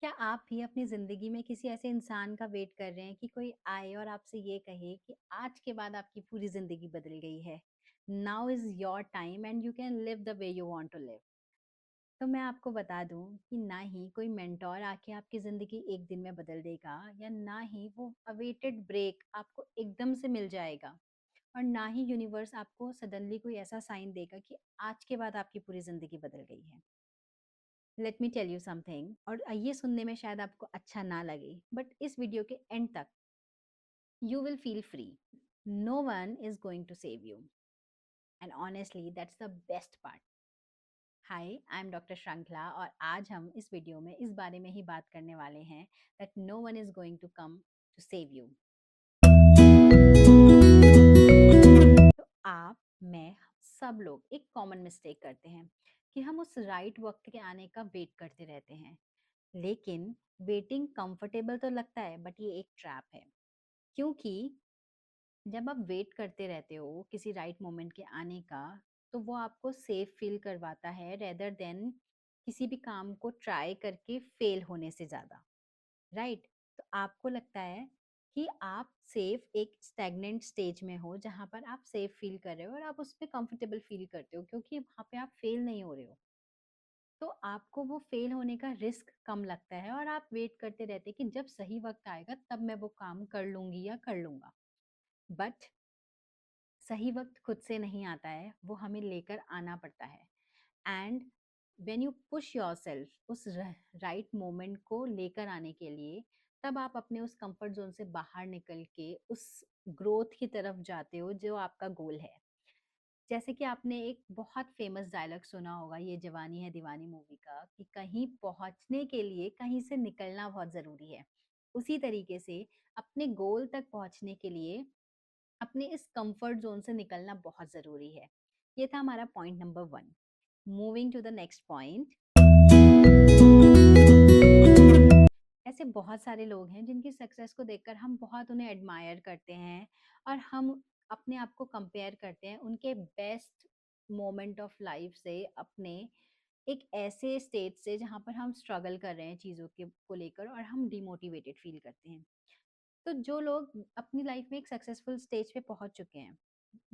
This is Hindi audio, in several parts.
क्या आप भी अपनी ज़िंदगी में किसी ऐसे इंसान का वेट कर रहे हैं कि कोई आए और आपसे ये कहे कि आज के बाद आपकी पूरी ज़िंदगी बदल गई है? Now is your time and you can live the way you want to live. तो मैं आपको बता दूँ कि ना ही कोई मेंटोर आके आपकी ज़िंदगी एक दिन में बदल देगा या ना ही वो अवेटेड ब्रेक आपको एकदम से मिल जाएगा और ना ही यूनिवर्स आपको सडनली कोई ऐसा साइन देगा कि आज के बाद आपकी पूरी ज़िंदगी बदल गई है। Let me tell you something, और ये सुनने में शायद आपको अच्छा ना लगे, बट इस वीडियो के एंड तक you will feel free. No one is going to save you, and honestly that's the best part. Hi, I am doctor Shrinkhala और आज हम इस वीडियो में इस बारे में ही बात करने वाले हैं that no one is going to come to save you. तो आप, मैं, सब लोग एक कॉमन मिस्टेक करते हैं कि हम उस राइट वक्त के आने का वेट करते रहते हैं। लेकिन वेटिंग कंफर्टेबल तो लगता है, बट ये एक ट्रैप है। क्योंकि जब आप वेट करते रहते हो किसी राइट मोमेंट के आने का, तो वो आपको सेफ फील करवाता है रेदर देन किसी भी काम को ट्राई करके फेल होने से ज़्यादा। राइट? तो आपको लगता है कि आप सेफ एक स्टैग्नेंट स्टेज में हो जहाँ पर आप सेफ फील कर रहे हो और आप उस पर कंफर्टेबल फील करते हो क्योंकि वहाँ पे आप फेल नहीं हो रहे हो। तो आपको वो फेल होने का रिस्क कम लगता है और आप वेट करते रहते हैं कि जब सही वक्त आएगा तब मैं वो काम कर लूंगी या कर लूंगा। बट सही वक्त खुद से नहीं आता है, वो हमें लेकर आना पड़ता है। And when you push your self उस राइट मोमेंट को लेकर आने के लिए, तब आप अपने उस कंफर्ट जोन से बाहर निकल के उस ग्रोथ की तरफ जाते हो जो आपका गोल है। जैसे कि आपने एक बहुत फेमस डायलॉग सुना होगा ये जवानी है दीवानी मूवी का, कि कहीं पहुंचने के लिए कहीं से निकलना बहुत जरूरी है। उसी तरीके से अपने गोल तक पहुंचने के लिए अपने इस कंफर्ट जोन से निकलना बहुत जरूरी है। ये था हमारा point number 1। Moving to the next point. ऐसे बहुत सारे लोग हैं जिनकी सक्सेस को देखकर हम बहुत उन्हें एडमायर करते हैं और हम अपने आप को कंपेयर करते हैं उनके बेस्ट मोमेंट ऑफ लाइफ से, अपने एक ऐसे स्टेट से जहाँ पर हम स्ट्रगल कर रहे हैं चीज़ों के को लेकर और हम डिमोटिवेटेड फील करते हैं। तो जो लोग अपनी लाइफ में एक सक्सेसफुल स्टेज पे पहुंच चुके हैं,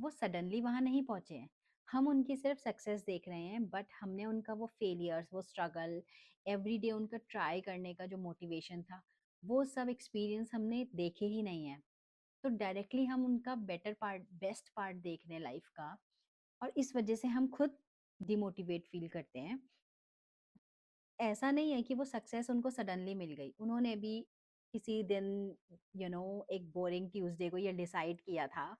वो सडनली वहां नहीं पहुंचे हैं। हम उनकी सिर्फ सक्सेस देख रहे हैं, बट हमने उनका वो फेलियर्स, वो स्ट्रगल, एवरीडे उनका ट्राई करने का जो मोटिवेशन था, वो सब एक्सपीरियंस हमने देखे ही नहीं है। तो डायरेक्टली हम उनका बेटर पार्ट, बेस्ट पार्ट देख रहे हैं लाइफ का, और इस वजह से हम खुद डिमोटिवेट फील करते हैं। ऐसा नहीं है कि वो सक्सेस उनको सडनली मिल गई, उन्होंने भी किसी दिन एक बोरिंग ट्यूसडे को ये डिसाइड किया था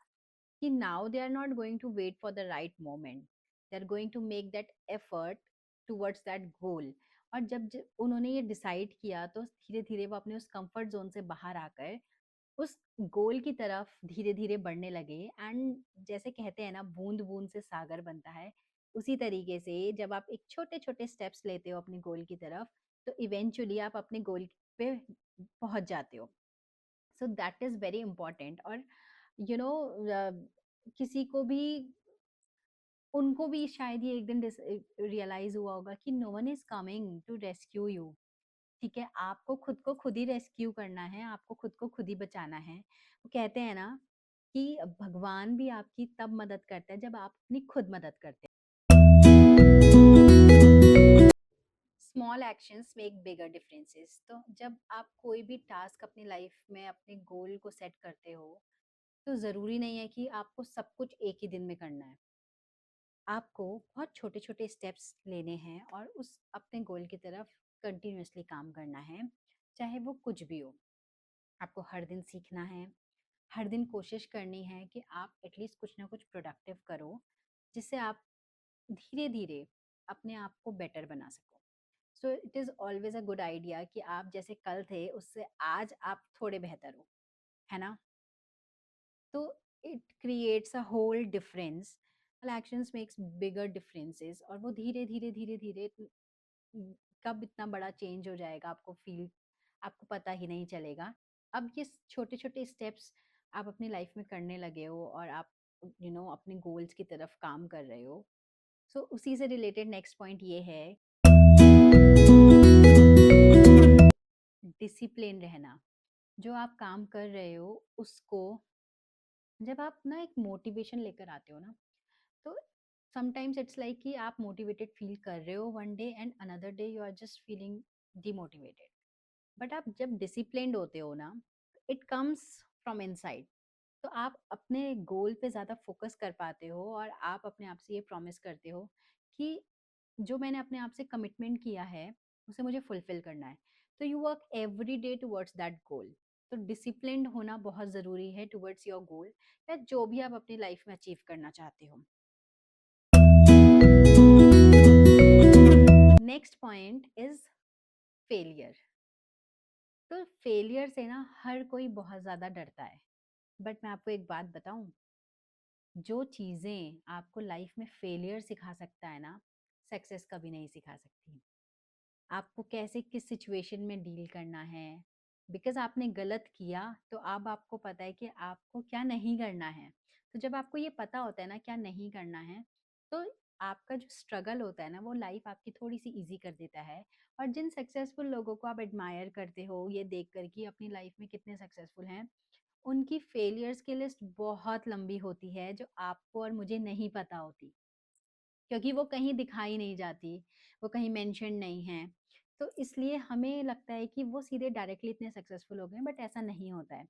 कि now they are not going to wait for the right moment, they are going to make that effort towards that goal. और जब उन्होंने ये डिसाइड किया तो धीरे धीरे वो अपने उस कंफर्ट जोन से बाहर आकर उस गोल की तरफ धीरे धीरे बढ़ने लगे। एंड जैसे कहते हैं ना, बूंद बूंद से सागर बनता है, उसी तरीके से जब आप एक छोटे छोटे स्टेप्स लेते हो अपने गोल की तरफ, तो इवेंचुअली आप अपने गोल पे पहुंच जाते हो। So that is very important. और यू नो किसी को भी, उनको भी शायद ये एक दिन रियलाइज हुआ होगा कि no one is coming to rescue you. ठीक है, आपको खुद को खुद ही रेस्क्यू करना है, आपको खुद को खुद ही बचाना है। वो कहते हैं ना कि भगवान भी आपकी तब मदद करता है जब आप अपनी खुद मदद करते हैं। स्मॉल एक्शंस मेक बिगर डिफरेंसेस। तो जब आप कोई भी टास्क अपनी लाइफ में अपने गोल को सेट करते हो, तो ज़रूरी नहीं है कि आपको सब कुछ एक ही दिन में करना है। आपको बहुत छोटे छोटे स्टेप्स लेने हैं और उस अपने गोल की तरफ कंटिन्यूअसली काम करना है, चाहे वो कुछ भी हो। आपको हर दिन सीखना है, हर दिन कोशिश करनी है कि आप एटलीस्ट कुछ ना कुछ प्रोडक्टिव करो, जिससे आप धीरे धीरे अपने आप को बेटर बना सको। So it is always a good idea कि आप जैसे कल थे उससे आज आप थोड़े बेहतर हो, है ना? तो it creates a whole difference. Actions makes bigger differences, और वो धीरे धीरे धीरे धीरे कब इतना बड़ा चेंज हो जाएगा आपको फील, आपको पता ही नहीं चलेगा। अब ये छोटे छोटे स्टेप्स आप अपनी लाइफ में करने लगे हो और आप अपने गोल्स की तरफ काम कर रहे हो। सो उसी से रिलेटेड नेक्स्ट पॉइंट ये है डिसिप्लिन रहना, जो आप काम कर रहे हो उसको, जब आप ना एक मोटिवेशन लेकर आते हो ना, तो समटाइम्स इट्स लाइक कि आप मोटिवेटेड फील कर रहे हो one day and another day you are just feeling demotivated. But आप जब डिसिप्लिन्ड होते हो ना, इट कम्स फ्रॉम इनसाइड। तो आप अपने गोल पे ज़्यादा फोकस कर पाते हो और आप अपने आप से ये प्रॉमिस करते हो कि जो मैंने अपने आप से कमिटमेंट किया है उसे मुझे फुलफिल करना है। तो you work every day towards that गोल। तो डिसिप्लिन्ड होना बहुत ज़रूरी है टुवर्ड्स योर गोल, या जो भी आप अपनी लाइफ में अचीव करना चाहते हो। Next point is failure. तो फेलियर से ना हर कोई बहुत ज़्यादा डरता है, बट मैं आपको एक बात बताऊं, जो चीज़ें आपको लाइफ में फेलियर सिखा सकता है ना, सक्सेस कभी नहीं सिखा सकती। आपको कैसे किस सिचुएशन में डील करना है, बिकॉज आपने गलत किया तो अब आपको पता है कि आपको क्या नहीं करना है। तो जब आपको ये पता होता है ना क्या नहीं करना है, तो आपका जो स्ट्रगल होता है ना वो लाइफ आपकी थोड़ी सी इजी कर देता है। और जिन सक्सेसफुल लोगों को आप एडमायर करते हो ये देख कर कि अपनी लाइफ में कितने सक्सेसफुल हैं, उनकी फेलियर्स की लिस्ट बहुत लंबी होती है जो आपको और मुझे नहीं पता होती, क्योंकि वो कहीं दिखाई नहीं जाती, वो कहीं मेंशन नहीं है। तो इसलिए हमें लगता है कि वो सीधे डायरेक्टली इतने सक्सेसफुल हो गए, बट ऐसा नहीं होता है।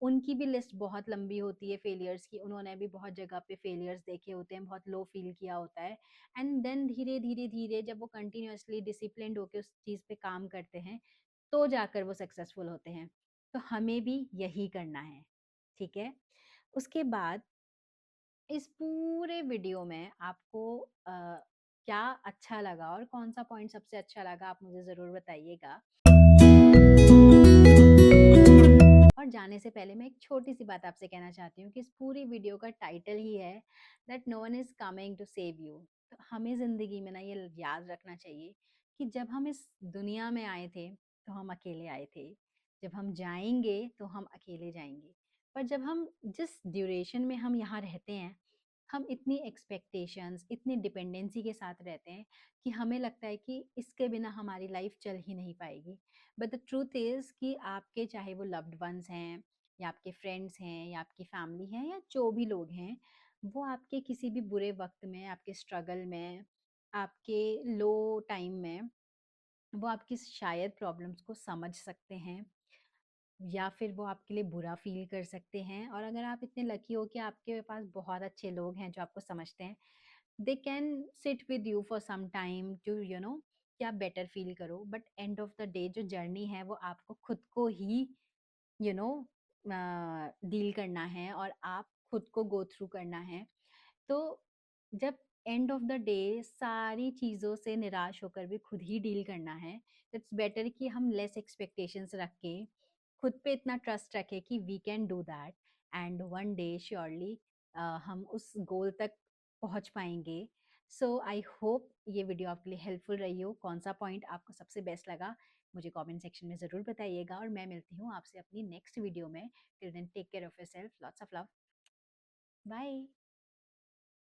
उनकी भी लिस्ट बहुत लंबी होती है फेलियर्स की, उन्होंने भी बहुत जगह पे फेलियर्स देखे होते हैं, बहुत लो फील किया होता है। एंड देन धीरे धीरे धीरे जब वो कंटिन्यूअसली डिसिप्लिन्ड होकर उस चीज़ पे काम करते हैं, तो जाकर वो सक्सेसफुल होते हैं। तो हमें भी यही करना है, ठीक है। उसके बाद इस पूरे वीडियो में आपको क्या अच्छा लगा और कौन सा पॉइंट सबसे अच्छा लगा, आप मुझे ज़रूर बताइएगा। और जाने से पहले मैं एक छोटी सी बात आपसे कहना चाहती हूँ कि इस पूरी वीडियो का टाइटल ही है that no one is coming to save you. तो हमें ज़िंदगी में ना ये याद रखना चाहिए कि जब हम इस दुनिया में आए थे तो हम अकेले आए थे, जब हम जाएंगे तो हम अकेले जाएंगे। पर जब हम जिस ड्यूरेशन में हम यहाँ रहते हैं, हम इतनी एक्सपेक्टेशंस, इतनी डिपेंडेंसी के साथ रहते हैं कि हमें लगता है कि इसके बिना हमारी लाइफ चल ही नहीं पाएगी। बट द ट्रूथ इज़ कि आपके चाहे वो लव्ड वंस हैं, या आपके फ्रेंड्स हैं, या आपकी फैमिली है, या जो भी लोग हैं, वो आपके किसी भी बुरे वक्त में, आपके स्ट्रगल में, आपके लो टाइम में, वो आपकी शायद प्रॉब्लम्स को समझ सकते हैं, या फिर वो आपके लिए बुरा फील कर सकते हैं। और अगर आप इतने लकी हो कि आपके पास बहुत अच्छे लोग हैं जो आपको समझते हैं, they can sit with you for some time to कि आप बेटर फील करो। But end of the day जो जर्नी है वो आपको खुद को ही यू नो डील करना है और आप खुद को गो थ्रू करना है। तो जब एंड ऑफ द डे सारी चीज़ों से निराश होकर भी खुद ही डील करना है, इट्स बेटर कि हम लेस एक्सपेक्टेशंस रख के खुद पे इतना ट्रस्ट रखें कि we can do that, and one day surely हम उस गोल तक पहुंच पाएंगे। सो आई होप ये वीडियो आपके लिए हेल्पफुल रही हो। कौन सा पॉइंट आपको सबसे बेस्ट लगा मुझे कमेंट सेक्शन में ज़रूर बताइएगा, और मैं मिलती हूँ आपसे अपनी नेक्स्ट वीडियो में। Till then take care of yourself, lots of love, bye.